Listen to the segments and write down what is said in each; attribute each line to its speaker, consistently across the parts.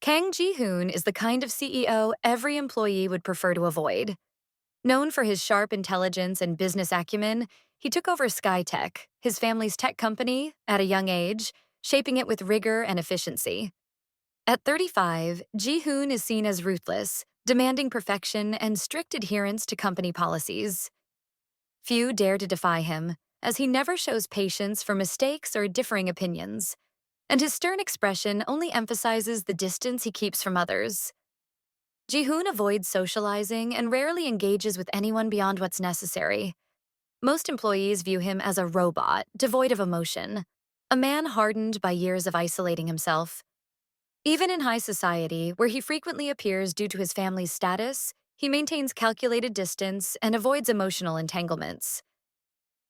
Speaker 1: Kang Ji-hoon is the kind of CEO every employee would prefer to avoid. Known for his sharp intelligence and business acumen, he took over SkyTech, his family's tech company, at a young age, shaping it with rigor and efficiency. At 35, Ji-hoon is seen as ruthless, demanding perfection and strict adherence to company policies. Few dare to defy him, as he never shows patience for mistakes or differing opinions, and his stern expression only emphasizes the distance he keeps from others. Ji-hoon avoids socializing and rarely engages with anyone beyond what's necessary. Most employees view him as a robot, devoid of emotion, a man hardened by years of isolating himself. Even in high society, where he frequently appears due to his family's status, he maintains calculated distance and avoids emotional entanglements.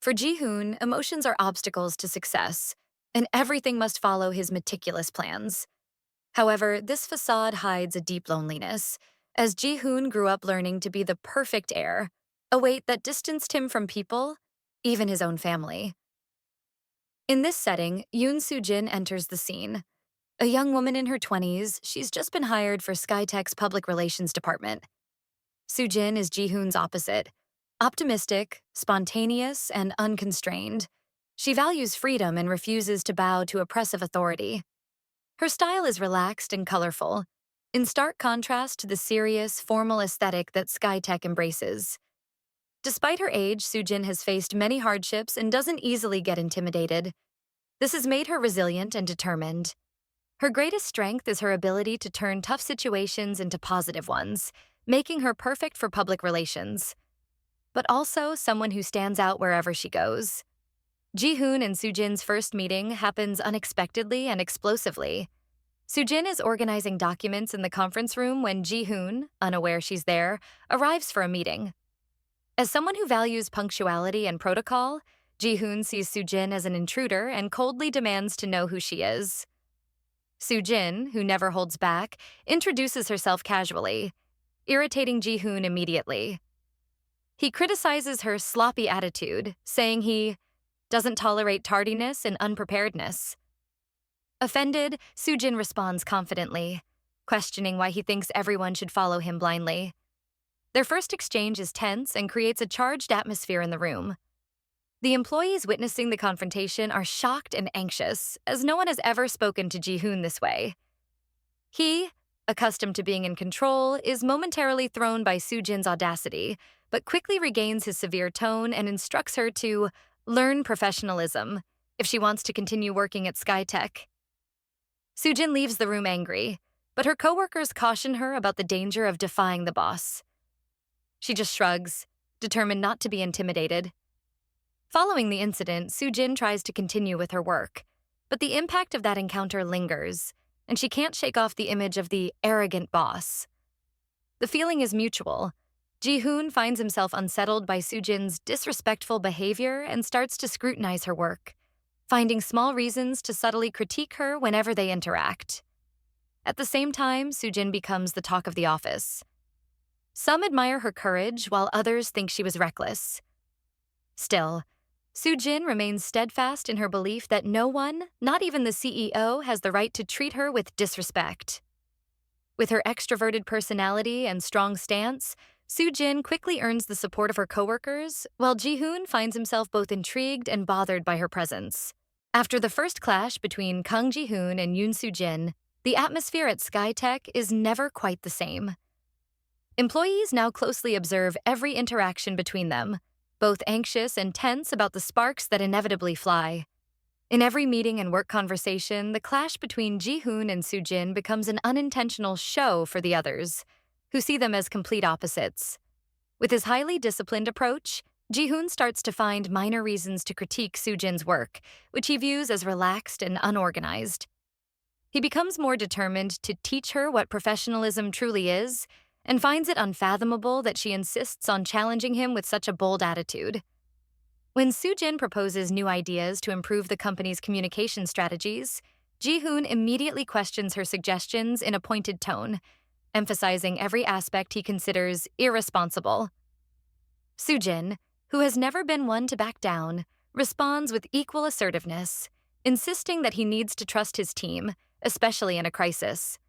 Speaker 1: For Ji-hoon, emotions are obstacles to success, and everything must follow his meticulous plans. However, this facade hides a deep loneliness, as Ji-hoon grew up learning to be the perfect heir, a weight that distanced him from people, even his own family. In this setting, Yoon Soo-jin enters the scene. A young woman in her 20s, she's just been hired for SkyTech's public relations department. Soo-jin is Ji-hoon's opposite, optimistic, spontaneous, and unconstrained. She values freedom and refuses to bow to oppressive authority. Her style is relaxed and colorful, in stark contrast to the serious, formal aesthetic that SkyTech embraces. Despite her age, Soo-jin has faced many hardships and doesn't easily get intimidated. This has made her resilient and determined. Her greatest strength is her ability to turn tough situations into positive ones, making her perfect for public relations, but also someone who stands out wherever she goes. Ji-hoon and Soo-jin's first meeting happens unexpectedly and explosively. Soo-jin is organizing documents in the conference room when Ji-hoon, unaware she's there, arrives for a meeting. As someone who values punctuality and protocol, Ji-hoon sees Soo-jin as an intruder and coldly demands to know who she is. Soo-jin, who never holds back, introduces herself casually, irritating Ji-hoon immediately. He criticizes her sloppy attitude, saying he doesn't tolerate tardiness and unpreparedness. Offended, Soo-jin responds confidently, questioning why he thinks everyone should follow him blindly. Their first exchange is tense and creates a charged atmosphere in the room. The employees witnessing the confrontation are shocked and anxious, as no one has ever spoken to Ji-hoon this way. He, accustomed to being in control, is momentarily thrown by Soo-jin's audacity, but quickly regains his severe tone and instructs her to learn professionalism if she wants to continue working at SkyTech. Soo-jin leaves the room angry, but her coworkers caution her about the danger of defying the boss. She just shrugs, determined not to be intimidated. Following the incident, Soo-jin tries to continue with her work, but the impact of that encounter lingers, and she can't shake off the image of the arrogant boss. The feeling is mutual. Ji-hoon finds himself unsettled by Soo-jin's disrespectful behavior and starts to scrutinize her work, finding small reasons to subtly critique her whenever they interact. At the same time, Soo-jin becomes the talk of the office. Some admire her courage, while others think she was reckless. Still, Soo-jin remains steadfast in her belief that no one, not even the CEO, has the right to treat her with disrespect. With her extroverted personality and strong stance, Soo-jin quickly earns the support of her coworkers, while Ji-hoon finds himself both intrigued and bothered by her presence. After the first clash between Kang Ji-hoon and Yoon Soo-jin, the atmosphere at SkyTech is never quite the same. Employees now closely observe every interaction between them, both anxious and tense about the sparks that inevitably fly. In every meeting and work conversation, the clash between Ji-hoon and Soo-jin becomes an unintentional show for the others, who see them as complete opposites. With his highly disciplined approach, Ji-hoon starts to find minor reasons to critique Soo-jin's work, which he views as relaxed and unorganized. He becomes more determined to teach her what professionalism truly is, and finds it unfathomable that she insists on challenging him with such a bold attitude. When Soo-jin proposes new ideas to improve the company's communication strategies, Ji-hoon immediately questions her suggestions in a pointed tone, emphasizing every aspect he considers irresponsible. Soo-jin, who has never been one to back down, responds with equal assertiveness, insisting that he needs to trust his team, especially in a crisis.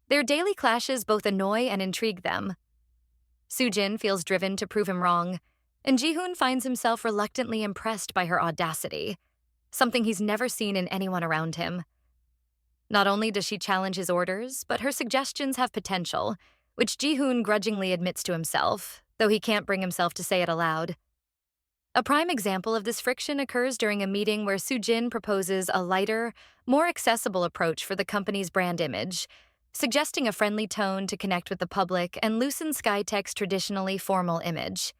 Speaker 1: Their daily clashes both annoy and intrigue them. Soo-jin feels driven to prove him wrong, and Ji-hoon finds himself reluctantly impressed by her audacity, something he's never seen in anyone around him. Not only does she challenge his orders, but her suggestions have potential, which Ji-hoon grudgingly admits to himself, though he can't bring himself to say it aloud. A prime example of this friction occurs during a meeting where Soo-jin proposes a lighter, more accessible approach for the company's brand image, suggesting a friendly tone to connect with the public and loosen Skytech's traditionally formal image.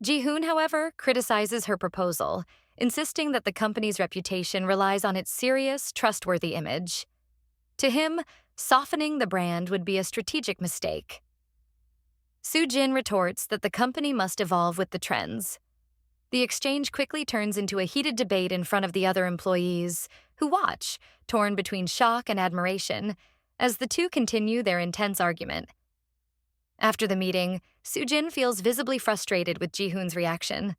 Speaker 1: Ji-hoon, however, criticizes her proposal, insisting that the company's reputation relies on its serious, trustworthy image. To him, softening the brand would be a strategic mistake. Soo-jin retorts that the company must evolve with the trends. The exchange quickly turns into a heated debate in front of the other employees, who watch, torn between shock and admiration, as the two continue their intense argument. After the meeting, Soo-jin feels visibly frustrated with Ji-hoon's reaction.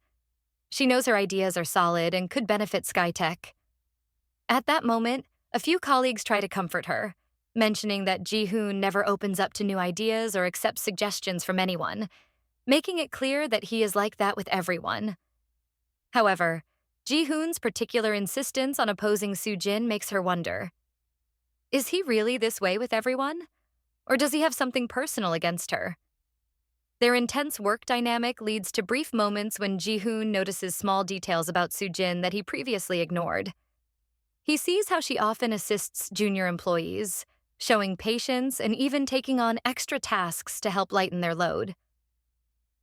Speaker 1: She knows her ideas are solid and could benefit Skytech. At that moment, a few colleagues try to comfort her, mentioning that Ji-hoon never opens up to new ideas or accepts suggestions from anyone, making it clear that he is like that with everyone. However, Ji-hoon's particular insistence on opposing Soo-jin makes her wonder. Is he really this way with everyone? Or does he have something personal against her? Their intense work dynamic leads to brief moments when Ji-hoon notices small details about Soo-jin that he previously ignored. He sees how she often assists junior employees, showing patience and even taking on extra tasks to help lighten their load.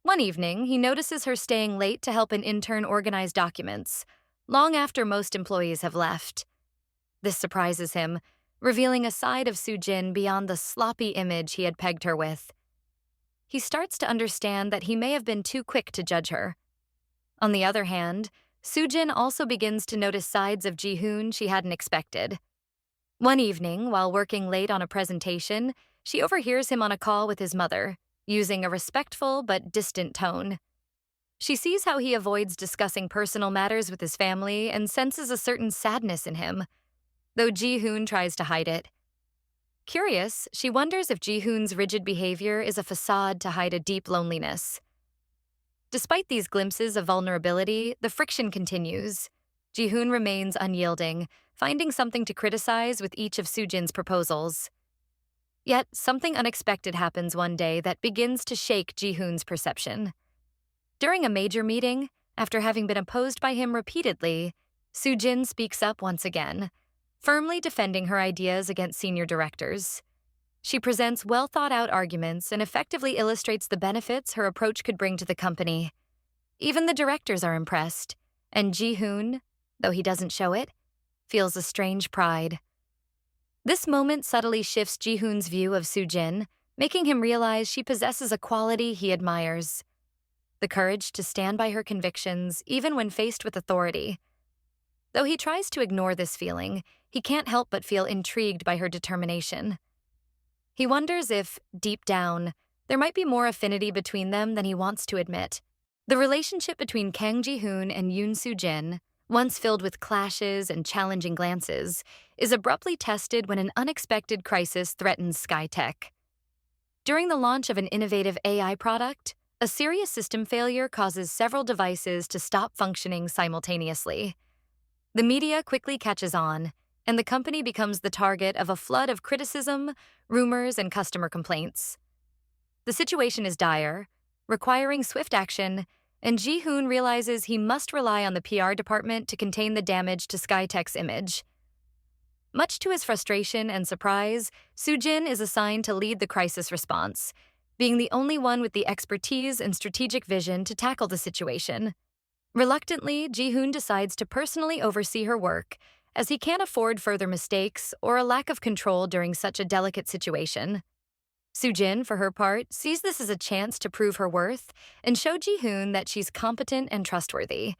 Speaker 1: One evening, he notices her staying late to help an intern organize documents, long after most employees have left. This surprises him, revealing a side of Soo-jin beyond the sloppy image he had pegged her with. He starts to understand that he may have been too quick to judge her. On the other hand, Soo-jin also begins to notice sides of Ji-hoon she hadn't expected. One evening, while working late on a presentation, she overhears him on a call with his mother, using a respectful but distant tone. She sees how he avoids discussing personal matters with his family and senses a certain sadness in him, though Ji-hoon tries to hide it. Curious, she wonders if Ji-hoon's rigid behavior is a facade to hide a deep loneliness. Despite these glimpses of vulnerability, the friction continues. Ji-hoon remains unyielding, finding something to criticize with each of Soo-jin's proposals. Yet, something unexpected happens one day that begins to shake Ji-hoon's perception. During a major meeting, after having been opposed by him repeatedly, Soo-jin speaks up once again, firmly defending her ideas against senior directors. She presents well-thought-out arguments and effectively illustrates the benefits her approach could bring to the company. Even the directors are impressed, and Ji-hoon, though he doesn't show it, feels a strange pride. This moment subtly shifts Ji-hoon's view of Soo-jin, making him realize she possesses a quality he admires: the courage to stand by her convictions even when faced with authority. Though he tries to ignore this feeling, he can't help but feel intrigued by her determination. He wonders if, deep down, there might be more affinity between them than he wants to admit. The relationship between Kang Ji-hoon and Yoon Soo-jin, once filled with clashes and challenging glances, is abruptly tested when an unexpected crisis threatens Skytech. During the launch of an innovative AI product, a serious system failure causes several devices to stop functioning simultaneously. The media quickly catches on, and the company becomes the target of a flood of criticism, rumors, and customer complaints. The situation is dire, requiring swift action, and Ji-hoon realizes he must rely on the PR department to contain the damage to Skytech's image. Much to his frustration and surprise, Soo-jin is assigned to lead the crisis response, being the only one with the expertise and strategic vision to tackle the situation. Reluctantly, Ji-hoon decides to personally oversee her work, as he can't afford further mistakes or a lack of control during such a delicate situation. Soo-jin, for her part, sees this as a chance to prove her worth and show Ji-hoon that she's competent and trustworthy.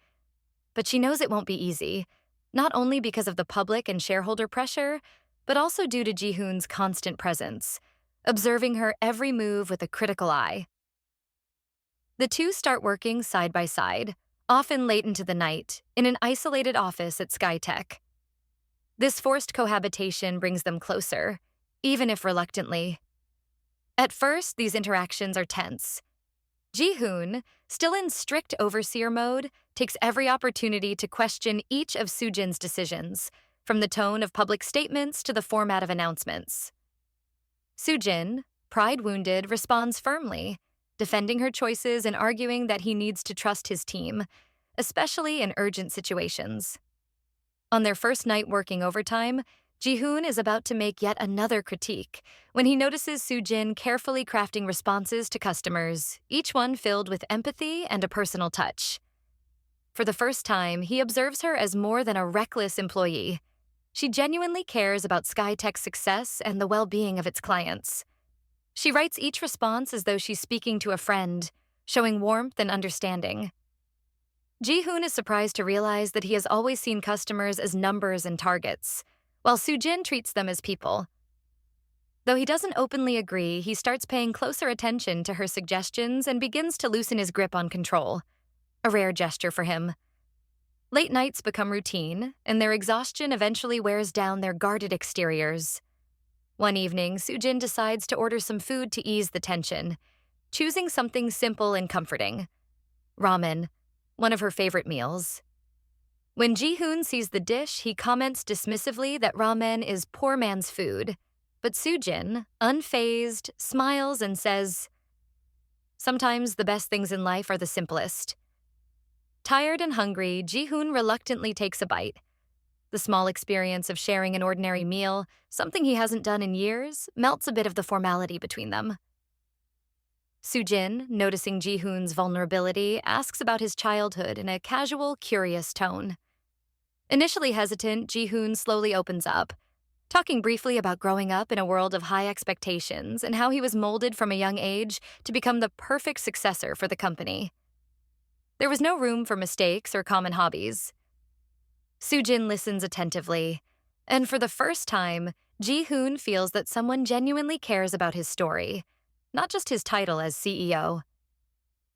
Speaker 1: But she knows it won't be easy, not only because of the public and shareholder pressure, but also due to Ji-hoon's constant presence, observing her every move with a critical eye. The two start working side by side, often late into the night, in an isolated office at Skytech. This forced cohabitation brings them closer, even if reluctantly. At first, these interactions are tense. Ji-hoon, still in strict overseer mode, takes every opportunity to question each of Soo-jin's decisions, from the tone of public statements to the format of announcements. Soo-jin, pride-wounded, responds firmly, defending her choices and arguing that he needs to trust his team, especially in urgent situations. On their first night working overtime, Ji-hoon is about to make yet another critique when he notices Soo-jin carefully crafting responses to customers, each one filled with empathy and a personal touch. For the first time, he observes her as more than a reckless employee. She genuinely cares about SkyTech's success and the well-being of its clients. She writes each response as though she's speaking to a friend, showing warmth and understanding. Ji-hoon is surprised to realize that he has always seen customers as numbers and targets, while Soo-jin treats them as people. Though he doesn't openly agree, he starts paying closer attention to her suggestions and begins to loosen his grip on control, a rare gesture for him. Late nights become routine, and their exhaustion eventually wears down their guarded exteriors. One evening, Soo-jin decides to order some food to ease the tension, choosing something simple and comforting: ramen, one of her favorite meals. When Ji-hoon sees the dish, he comments dismissively that ramen is poor man's food, but Soo-jin, unfazed, smiles and says, "Sometimes the best things in life are the simplest." Tired and hungry, Ji-hoon reluctantly takes a bite. The small experience of sharing an ordinary meal, something he hasn't done in years, melts a bit of the formality between them. Soo-jin, noticing Ji-hoon's vulnerability, asks about his childhood in a casual, curious tone. Initially hesitant, Ji-hoon slowly opens up, talking briefly about growing up in a world of high expectations and how he was molded from a young age to become the perfect successor for the company. There was no room for mistakes or common hobbies. Soo-jin listens attentively, and for the first time, Ji-hoon feels that someone genuinely cares about his story, not just his title as CEO.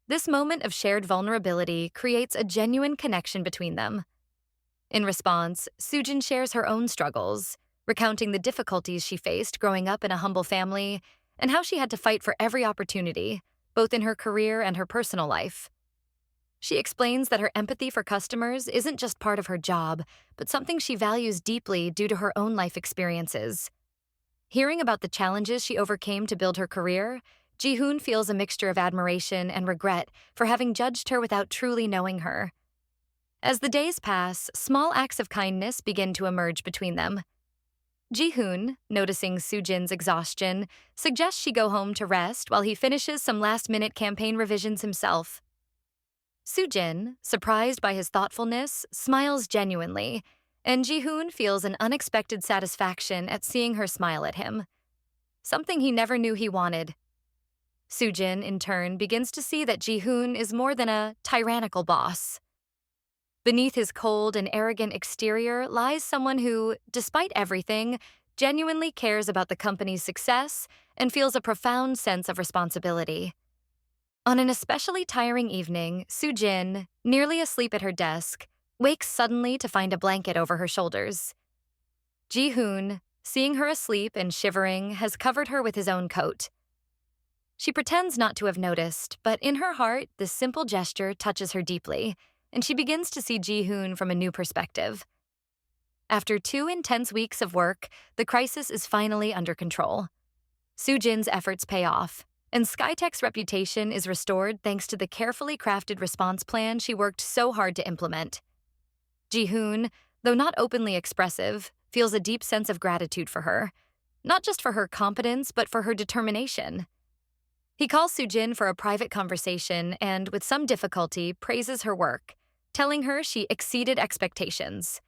Speaker 1: This moment of shared vulnerability creates a genuine connection between them. In response, Soo-jin shares her own struggles, recounting the difficulties she faced growing up in a humble family and how she had to fight for every opportunity, both in her career and her personal life. She explains that her empathy for customers isn't just part of her job, but something she values deeply due to her own life experiences. Hearing about the challenges she overcame to build her career, Ji-hoon feels a mixture of admiration and regret for having judged her without truly knowing her. As the days pass, small acts of kindness begin to emerge between them. Ji-hoon, noticing Soo-jin's exhaustion, suggests she go home to rest while he finishes some last-minute campaign revisions himself. Soo-jin, surprised by his thoughtfulness, smiles genuinely, and Ji-hoon feels an unexpected satisfaction at seeing her smile at him, something he never knew he wanted. Soo-jin, in turn, begins to see that Ji-hoon is more than a tyrannical boss. Beneath his cold and arrogant exterior lies someone who, despite everything, genuinely cares about the company's success and feels a profound sense of responsibility. On an especially tiring evening, Soo-jin, nearly asleep at her desk, wakes suddenly to find a blanket over her shoulders. Ji-hoon, seeing her asleep and shivering, has covered her with his own coat. She pretends not to have noticed, but in her heart, this simple gesture touches her deeply, and she begins to see Ji-hoon from a new perspective. After 2 intense weeks of work, the crisis is finally under control. Soo-jin's efforts pay off, and SkyTech's reputation is restored thanks to the carefully crafted response plan she worked so hard to implement. Ji-hoon, though not openly expressive, feels a deep sense of gratitude for her, not just for her competence, but for her determination. He calls Soo-jin for a private conversation and, with some difficulty, praises her work, telling her she exceeded expectations.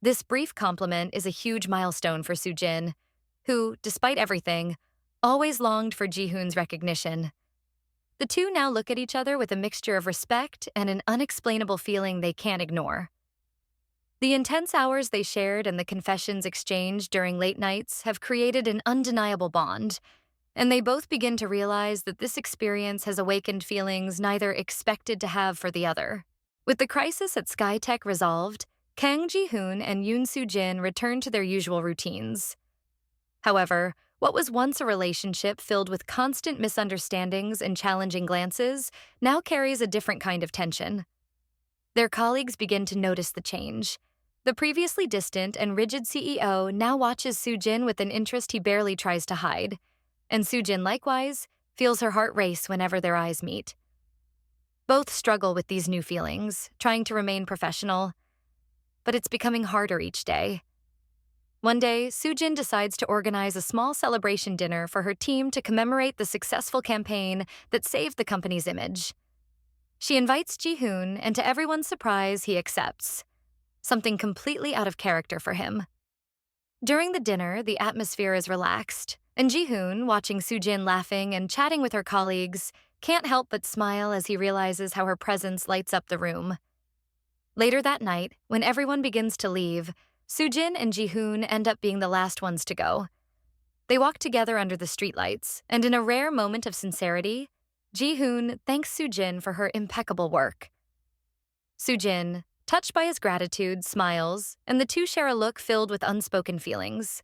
Speaker 1: This brief compliment is a huge milestone for Soo-jin, who, despite everything, always longed for Ji-hoon's recognition. The two now look at each other with a mixture of respect and an unexplainable feeling they can't ignore. The intense hours they shared and the confessions exchanged during late nights have created an undeniable bond, and they both begin to realize that this experience has awakened feelings neither expected to have for the other. With the crisis at SkyTech resolved, Kang Ji-hoon and Yoon Soo-jin return to their usual routines. However, what was once a relationship filled with constant misunderstandings and challenging glances now carries a different kind of tension. Their colleagues begin to notice the change. The previously distant and rigid CEO now watches Soo-jin with an interest he barely tries to hide, and Soo-jin likewise feels her heart race whenever their eyes meet. Both struggle with these new feelings, trying to remain professional, but it's becoming harder each day. One day, Soo-jin decides to organize a small celebration dinner for her team to commemorate the successful campaign that saved the company's image. She invites Ji-hoon, and to everyone's surprise, he accepts, something completely out of character for him. During the dinner, the atmosphere is relaxed, and Ji-hoon, watching Soo-jin laughing and chatting with her colleagues, can't help but smile as he realizes how her presence lights up the room. Later that night, when everyone begins to leave, Soo-jin and Ji-hoon end up being the last ones to go. They walk together under the streetlights, and in a rare moment of sincerity, Ji-hoon thanks Soo-jin for her impeccable work. Soo-jin, touched by his gratitude, smiles, and the two share a look filled with unspoken feelings.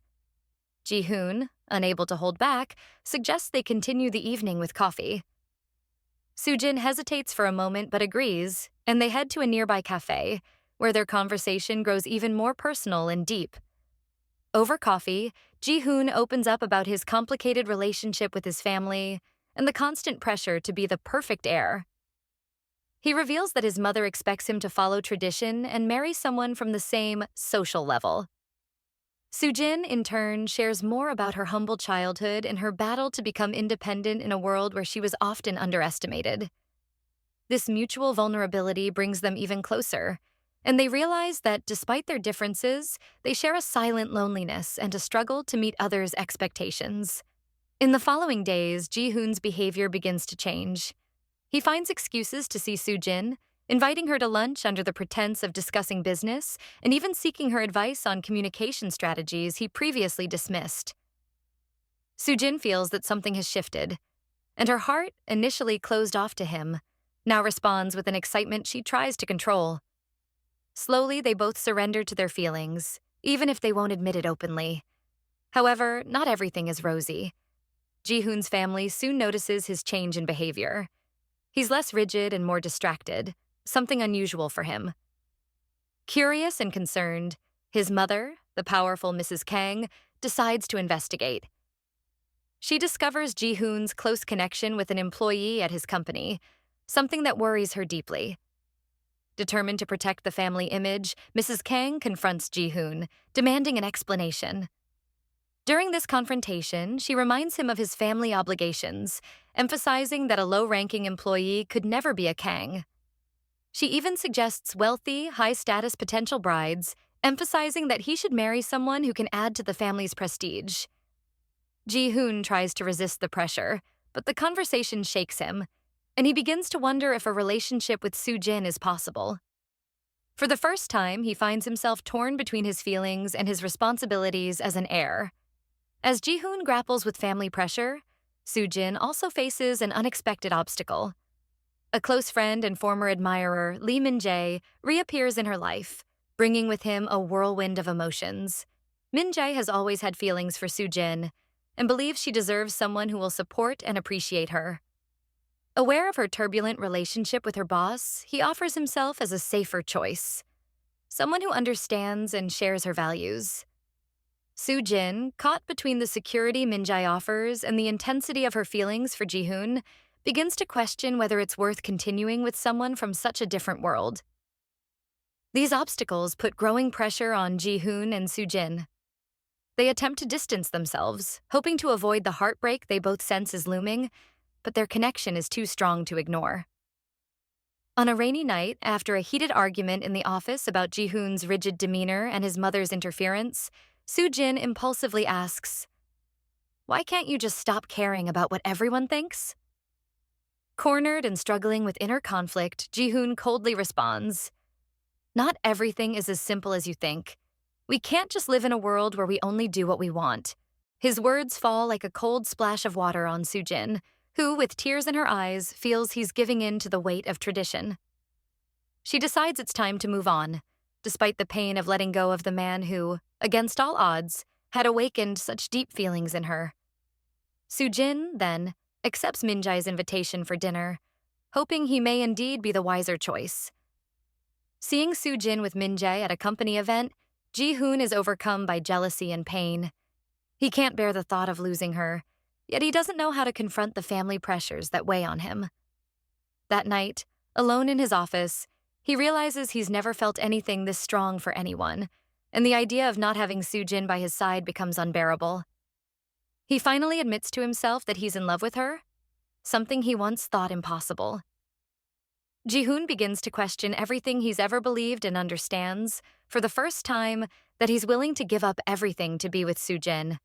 Speaker 1: Ji-hoon, unable to hold back, suggests they continue the evening with coffee. Soo-jin hesitates for a moment but agrees, and they head to a nearby cafe, where their conversation grows even more personal and deep. Over coffee, Ji-hoon opens up about his complicated relationship with his family and the constant pressure to be the perfect heir. He reveals that his mother expects him to follow tradition and marry someone from the same social level. Soo-jin, in turn, shares more about her humble childhood and her battle to become independent in a world where she was often underestimated. This mutual vulnerability brings them even closer, and they realize that despite their differences, they share a silent loneliness and a struggle to meet others' expectations. In the following days, Ji-hoon's behavior begins to change. He finds excuses to see Soo-jin, inviting her to lunch under the pretense of discussing business, and even seeking her advice on communication strategies he previously dismissed. Soo-jin feels that something has shifted, and her heart, initially closed off to him, now responds with an excitement she tries to control. Slowly, they both surrender to their feelings, even if they won't admit it openly. However, not everything is rosy. Ji-hoon's family soon notices his change in behavior. He's less rigid and more distracted, something unusual for him. Curious and concerned, his mother, the powerful Mrs. Kang, decides to investigate. She discovers Ji-hoon's close connection with an employee at his company, something that worries her deeply. Determined to protect the family image, Mrs. Kang confronts Ji-hoon, demanding an explanation. During this confrontation, she reminds him of his family obligations, emphasizing that a low-ranking employee could never be a Kang. She even suggests wealthy, high-status potential brides, emphasizing that he should marry someone who can add to the family's prestige. Ji-hoon tries to resist the pressure, but the conversation shakes him, and he begins to wonder if a relationship with Soo-jin is possible. For the first time, he finds himself torn between his feelings and his responsibilities as an heir. As Ji-hoon grapples with family pressure, Soo-jin also faces an unexpected obstacle. A close friend and former admirer, Lee Min-jae, reappears in her life, bringing with him a whirlwind of emotions. Min-jae has always had feelings for Soo-jin and believes she deserves someone who will support and appreciate her. Aware of her turbulent relationship with her boss, he offers himself as a safer choice, someone who understands and shares her values. Soo-jin, caught between the security Min-jae offers and the intensity of her feelings for Ji-hoon, begins to question whether it's worth continuing with someone from such a different world. These obstacles put growing pressure on Ji-hoon and Soo-jin. They attempt to distance themselves, hoping to avoid the heartbreak they both sense is looming, but their connection is too strong to ignore. On a rainy night, after a heated argument in the office about Ji-hoon's rigid demeanor and his mother's interference, Soo-jin impulsively asks, "Why can't you just stop caring about what everyone thinks?" Cornered and struggling with inner conflict, Ji-hoon coldly responds, "Not everything is as simple as you think. We can't just live in a world where we only do what we want." His words fall like a cold splash of water on Soo-jin, who, with tears in her eyes, feels he's giving in to the weight of tradition. She decides it's time to move on, despite the pain of letting go of the man who, against all odds, had awakened such deep feelings in her. Sujin, then, accepts Minjae's invitation for dinner, hoping he may indeed be the wiser choice. Seeing Sujin with Minjae at a company event, Ji-hoon is overcome by jealousy and pain. He can't bear the thought of losing her, yet he doesn't know how to confront the family pressures that weigh on him. That night, alone in his office, he realizes he's never felt anything this strong for anyone, and the idea of not having Sujin by his side becomes unbearable. He finally admits to himself that he's in love with her, something he once thought impossible. Ji-hoon begins to question everything he's ever believed and understands, for the first time, that he's willing to give up everything to be with Sujin.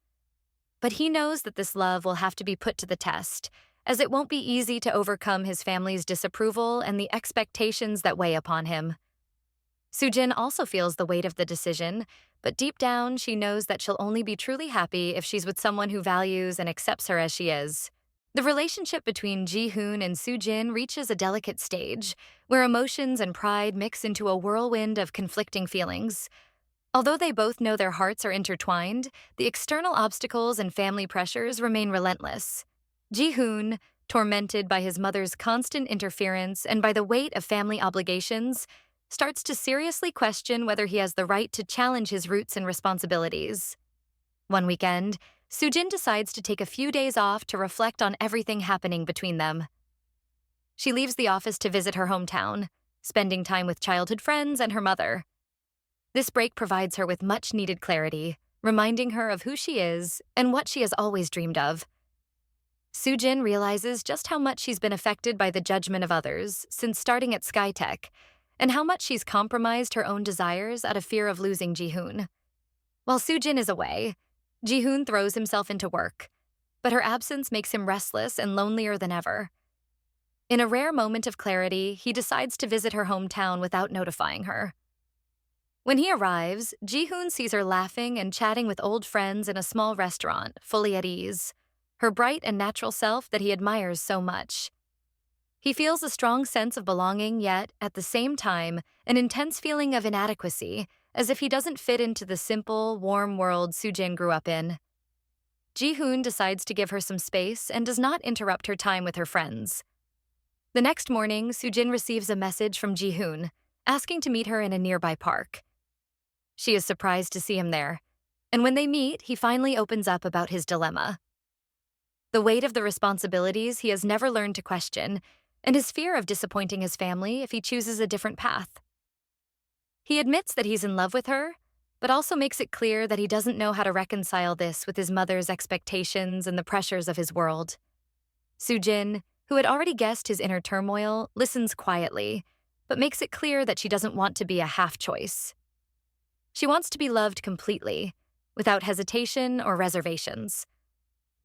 Speaker 1: But he knows that this love will have to be put to the test, as it won't be easy to overcome his family's disapproval and the expectations that weigh upon him. Sujin also feels the weight of the decision, but deep down she knows that she'll only be truly happy if she's with someone who values and accepts her as she is. The relationship between Ji-hoon and Sujin reaches a delicate stage, where emotions and pride mix into a whirlwind of conflicting feelings. Although they both know their hearts are intertwined, the external obstacles and family pressures remain relentless. Ji-hoon, tormented by his mother's constant interference and by the weight of family obligations, starts to seriously question whether he has the right to challenge his roots and responsibilities. One weekend, Sujin decides to take a few days off to reflect on everything happening between them. She leaves the office to visit her hometown, spending time with childhood friends and her mother. This break provides her with much-needed clarity, reminding her of who she is and what she has always dreamed of. Sujin realizes just how much she's been affected by the judgment of others since starting at Skytech, and how much she's compromised her own desires out of fear of losing Ji-hoon. While Sujin is away, Ji-hoon throws himself into work, but her absence makes him restless and lonelier than ever. In a rare moment of clarity, he decides to visit her hometown without notifying her. When he arrives, Ji-hoon sees her laughing and chatting with old friends in a small restaurant, fully at ease, her bright and natural self that he admires so much. He feels a strong sense of belonging, yet, at the same time, an intense feeling of inadequacy, as if he doesn't fit into the simple, warm world Sujin grew up in. Ji-hoon decides to give her some space and does not interrupt her time with her friends. The next morning, Sujin receives a message from Ji-hoon, asking to meet her in a nearby park. She is surprised to see him there, and when they meet, he finally opens up about his dilemma. The weight of the responsibilities he has never learned to question, and his fear of disappointing his family if he chooses a different path. He admits that he's in love with her, but also makes it clear that he doesn't know how to reconcile this with his mother's expectations and the pressures of his world. Sujin, who had already guessed his inner turmoil, listens quietly, but makes it clear that she doesn't want to be a half-choice. She wants to be loved completely, without hesitation or reservations.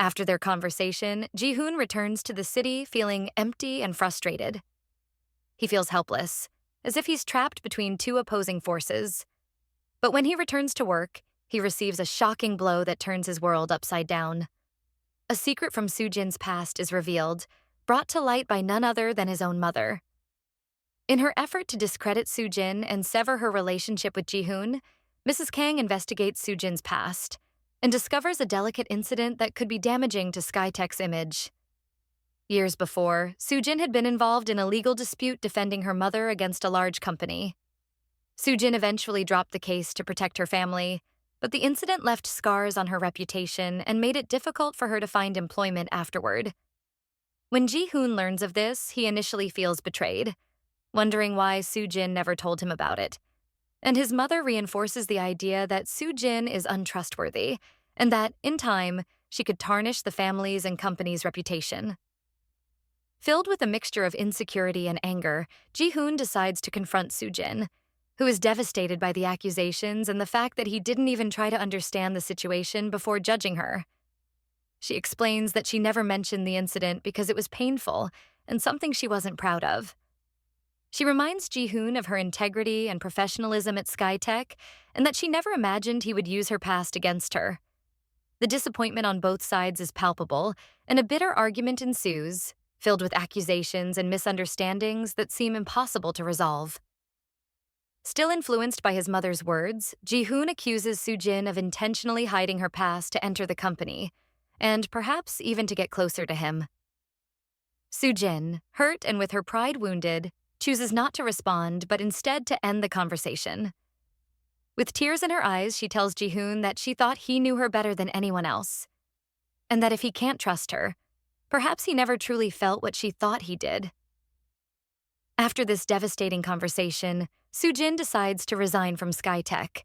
Speaker 1: After their conversation, Ji-hoon returns to the city feeling empty and frustrated. He feels helpless, as if he's trapped between two opposing forces. But when he returns to work, he receives a shocking blow that turns his world upside down. A secret from Sujin's past is revealed, brought to light by none other than his own mother. In her effort to discredit Sujin and sever her relationship with Ji-hoon, Mrs. Kang investigates Sujin's past and discovers a delicate incident that could be damaging to Skytech's image. Years before, Sujin had been involved in a legal dispute defending her mother against a large company. Sujin eventually dropped the case to protect her family, but the incident left scars on her reputation and made it difficult for her to find employment afterward. When Ji-hoon learns of this, he initially feels betrayed, wondering why Sujin never told him about it. And his mother reinforces the idea that Sujin is untrustworthy, and that, in time, she could tarnish the family's and company's reputation. Filled with a mixture of insecurity and anger, Ji-hoon decides to confront Sujin, who is devastated by the accusations and the fact that he didn't even try to understand the situation before judging her. She explains that she never mentioned the incident because it was painful and something she wasn't proud of. She reminds Ji-hoon of her integrity and professionalism at Skytech and that she never imagined he would use her past against her. The disappointment on both sides is palpable, and a bitter argument ensues, filled with accusations and misunderstandings that seem impossible to resolve. Still influenced by his mother's words, Ji-hoon accuses Soo-jin of intentionally hiding her past to enter the company, and perhaps even to get closer to him. Soo-jin, hurt and with her pride wounded, chooses not to respond but instead to end the conversation. With tears in her eyes, she tells Ji-hoon that she thought he knew her better than anyone else, and that if he can't trust her, perhaps he never truly felt what she thought he did. After this devastating conversation, Soo-jin decides to resign from Skytech.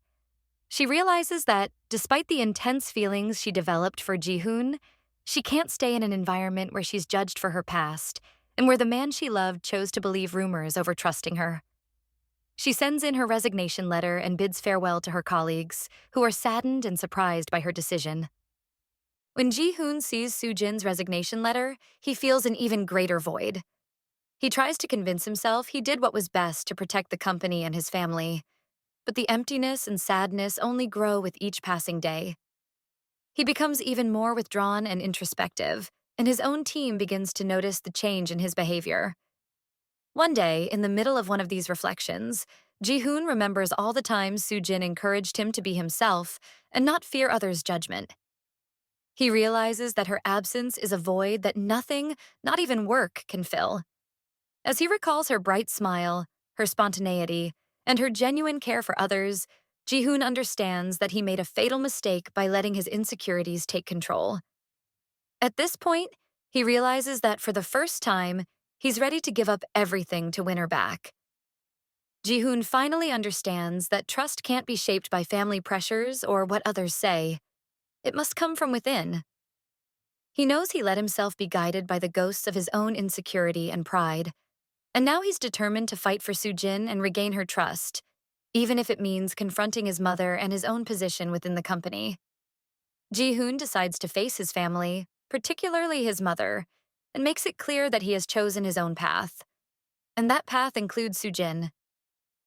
Speaker 1: She realizes that, despite the intense feelings she developed for Ji-hoon, she can't stay in an environment where she's judged for her past and where the man she loved chose to believe rumors over trusting her. She sends in her resignation letter and bids farewell to her colleagues, who are saddened and surprised by her decision. When Ji-hoon sees Soo-jin's resignation letter, he feels an even greater void. He tries to convince himself he did what was best to protect the company and his family, but the emptiness and sadness only grow with each passing day. He becomes even more withdrawn and introspective, and his own team begins to notice the change in his behavior. One day, in the middle of one of these reflections, Ji-hoon remembers all the times Soo-jin encouraged him to be himself and not fear others' judgment. He realizes that her absence is a void that nothing, not even work, can fill. As he recalls her bright smile, her spontaneity, and her genuine care for others, Ji-hoon understands that he made a fatal mistake by letting his insecurities take control. At this point, he realizes that for the first time, he's ready to give up everything to win her back. Ji-hoon finally understands that trust can't be shaped by family pressures or what others say. It must come from within. He knows he let himself be guided by the ghosts of his own insecurity and pride, and now he's determined to fight for Soo-jin and regain her trust, even if it means confronting his mother and his own position within the company. Ji-hoon decides to face his family, particularly his mother, and makes it clear that he has chosen his own path. And that path includes Soo-jin.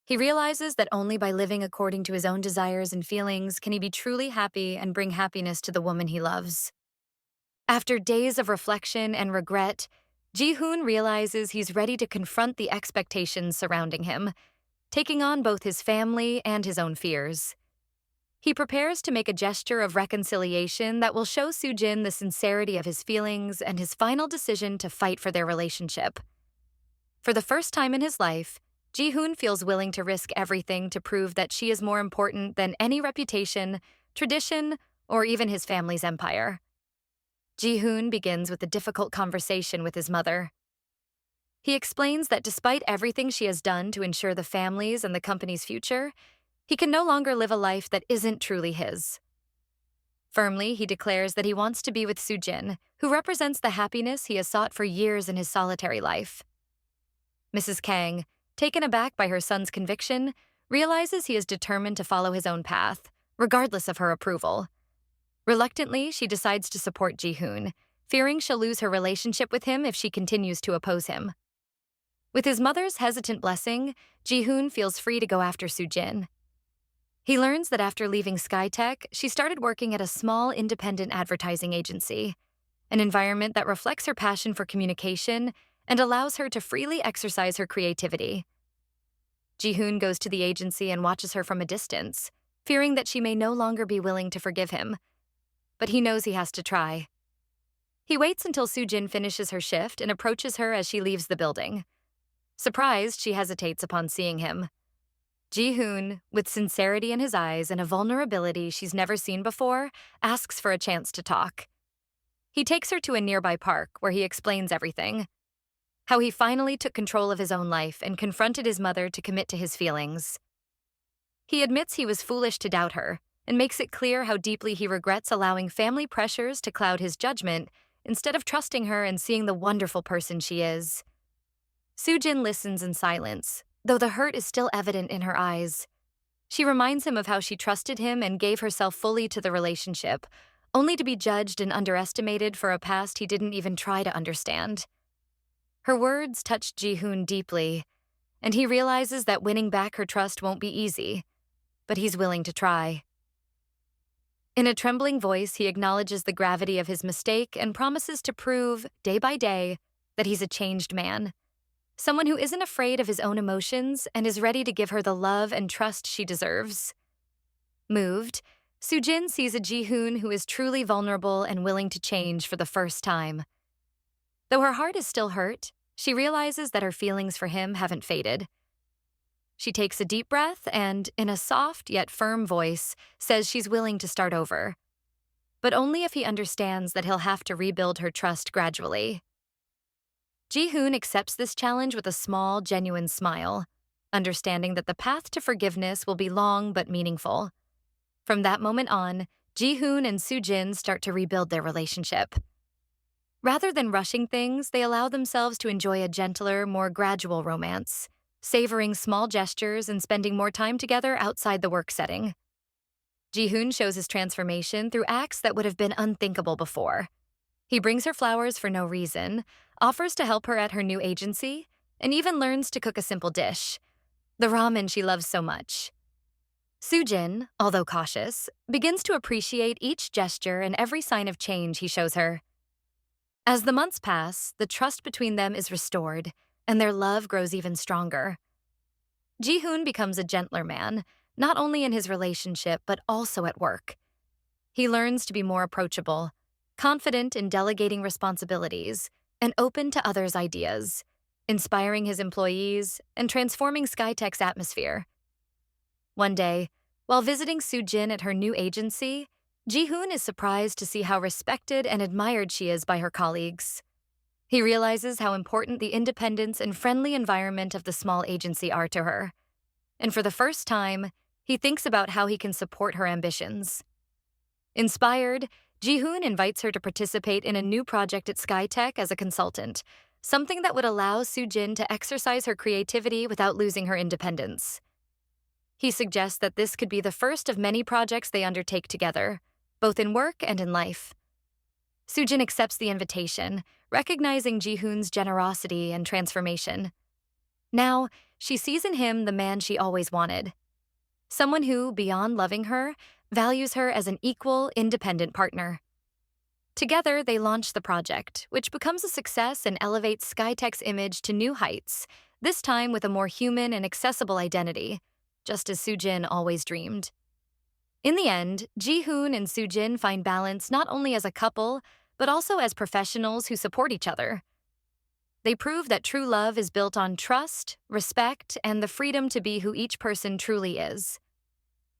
Speaker 1: He realizes that only by living according to his own desires and feelings can he be truly happy and bring happiness to the woman he loves. After days of reflection and regret, Ji-hoon realizes he's ready to confront the expectations surrounding him, taking on both his family and his own fears. He prepares to make a gesture of reconciliation that will show Soo-jin the sincerity of his feelings and his final decision to fight for their relationship. For the first time in his life, Ji-hoon feels willing to risk everything to prove that she is more important than any reputation, tradition, or even his family's empire. Ji-hoon begins with a difficult conversation with his mother. He explains that despite everything she has done to ensure the family's and the company's future, he can no longer live a life that isn't truly his. Firmly, he declares that he wants to be with Soo-jin, who represents the happiness he has sought for years in his solitary life. Mrs. Kang, taken aback by her son's conviction, realizes he is determined to follow his own path, regardless of her approval. Reluctantly, she decides to support Ji-hoon, fearing she'll lose her relationship with him if she continues to oppose him. With his mother's hesitant blessing, Ji-hoon feels free to go after Soo-jin. He learns that after leaving Skytech, she started working at a small independent advertising agency, an environment that reflects her passion for communication and allows her to freely exercise her creativity. Ji-hoon goes to the agency and watches her from a distance, fearing that she may no longer be willing to forgive him. But he knows he has to try. He waits until Soo-jin finishes her shift and approaches her as she leaves the building. Surprised, she hesitates upon seeing him. Ji-hoon, with sincerity in his eyes and a vulnerability she's never seen before, asks for a chance to talk. He takes her to a nearby park where he explains everything. How he finally took control of his own life and confronted his mother to commit to his feelings. He admits he was foolish to doubt her, and makes it clear how deeply he regrets allowing family pressures to cloud his judgment instead of trusting her and seeing the wonderful person she is. Soo-jin listens in silence, though the hurt is still evident in her eyes. She reminds him of how she trusted him and gave herself fully to the relationship, only to be judged and underestimated for a past he didn't even try to understand. Her words touched Ji-hoon deeply, and he realizes that winning back her trust won't be easy, but he's willing to try. In a trembling voice, he acknowledges the gravity of his mistake and promises to prove, day by day, that he's a changed man. someone who isn't afraid of his own emotions and is ready to give her the love and trust she deserves. Moved, Sujin sees a Ji-hoon who is truly vulnerable and willing to change for the first time. Though her heart is still hurt, she realizes that her feelings for him haven't faded. She takes a deep breath and, in a soft yet firm voice, says she's willing to start over, but only if he understands that he'll have to rebuild her trust gradually. Ji-hoon accepts this challenge with a small, genuine smile, understanding that the path to forgiveness will be long but meaningful. From that moment on, Ji-hoon and Sujin start to rebuild their relationship. Rather than rushing things, they allow themselves to enjoy a gentler, more gradual romance, savoring small gestures and spending more time together outside the work setting. Ji-hoon shows his transformation through acts that would have been unthinkable before. He brings her flowers for no reason, offers to help her at her new agency, and even learns to cook a simple dish, the ramen she loves so much. Sujin, although cautious, begins to appreciate each gesture and every sign of change he shows her. As the months pass, the trust between them is restored, and their love grows even stronger. Ji-hoon becomes a gentler man, not only in his relationship but also at work. He learns to be more approachable, confident in delegating responsibilities, and open to others' ideas, inspiring his employees and transforming Skytech's atmosphere. One day, while visiting Sujin at her new agency, Ji-hoon is surprised to see how respected and admired she is by her colleagues. He realizes how important the independence and friendly environment of the small agency are to her. And for the first time, he thinks about how he can support her ambitions. Inspired, Ji-hoon invites her to participate in a new project at Skytech as a consultant, something that would allow Sujin to exercise her creativity without losing her independence. He suggests that this could be the first of many projects they undertake together, both in work and in life. Sujin accepts the invitation, recognizing Ji-hoon's generosity and transformation. Now, she sees in him the man she always wanted. Someone who, beyond loving her, values her as an equal, independent partner. Together, they launch the project, which becomes a success and elevates Skytech's image to new heights, this time with a more human and accessible identity, just as Sujin always dreamed. In the end, Ji-hoon and Sujin find balance not only as a couple, but also as professionals who support each other. They prove that true love is built on trust, respect, and the freedom to be who each person truly is.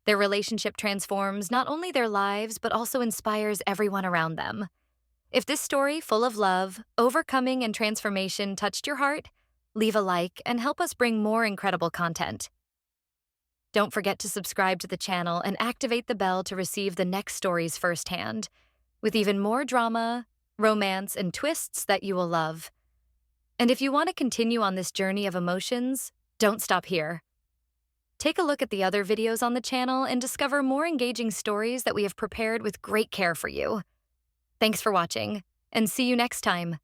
Speaker 1: Their relationship transforms not only their lives, but also inspires everyone around them. If this story, full of love, overcoming, and transformation touched your heart, leave a like and help us bring more incredible content. Don't forget to subscribe to the channel and activate the bell to receive the next stories firsthand, with even more drama, romance, and twists that you will love. And if you want to continue on this journey of emotions, don't stop here. Take a look at the other videos on the channel and discover more engaging stories that we have prepared with great care for you. Thanks for watching, and see you next time.